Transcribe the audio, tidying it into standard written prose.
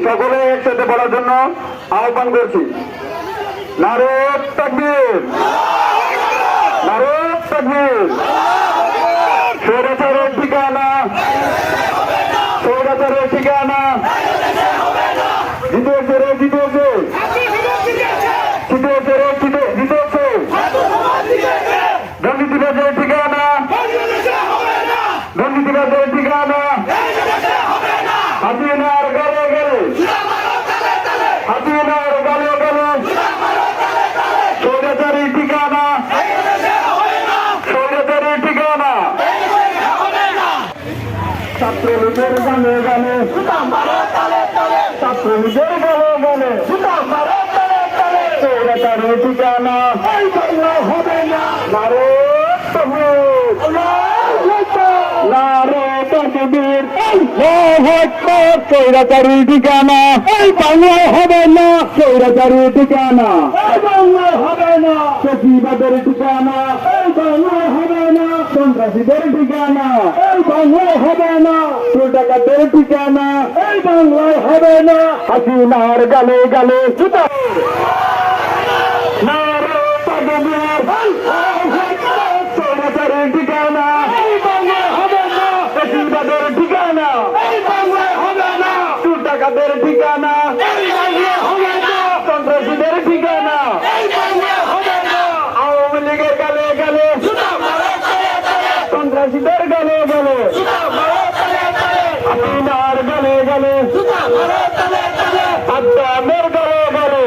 সকলে একসাথে বলার জন্য আহ্বান করছি। নারে তাকবীর, নারে তাকবীর। স্বৈরাচারের ঠিকানা, স্বৈরাচারের ঠিকানা জিতেছে রে, জিতেছে, জিতেছে রে, জিতেছে। দুর্নীতিবাজের ঠিকানা, দুর্নীতিবাজের ঠিকানা হাসিনার গলে গেলে, হাসিনার গলে গেলে। স্বৈরাচারের ঠিকানা, স্বৈরাচারের ঠিকানা। ছাত্রলীগের গানে গানে, ছাত্রলীগের গানে গানে স্বৈরাচারের ঠিকানা হবে না। নারে তাকবীর, নারে তাকবীর। স্বৈরাচারের ঠিকানা এই বাংলায় হবে না, স্বৈরাচারের ঠিকানা এই বাংলায় হবে না, সচিবাদের ঠিকানা এই বাংলায় হবে না, সন্ত্রাসীদের ঠিকানা এই বাংলায় হবে না, ডাকাতের ঠিকানা এই বাংলায় হবে না। হাসিনার গালে গালে জুতা। নারে তাকবীর, স্বৈরাচারের ঠিকানা এই বাংলায় হবে না, সচিবাদের ঠিকানা এই বাংলায় হবে না, ডাকাতের ঠিকানা এই বাংলায় হবে না, সন্ত্রাসীদের ঠিকানা এই বাংলায় হবে না। আওয়ামী লীগের গালে গালে, সন্ত্রাসীদের গালে গালে, হাসিনার গালে গালে, আড্ডামের গালে গালে।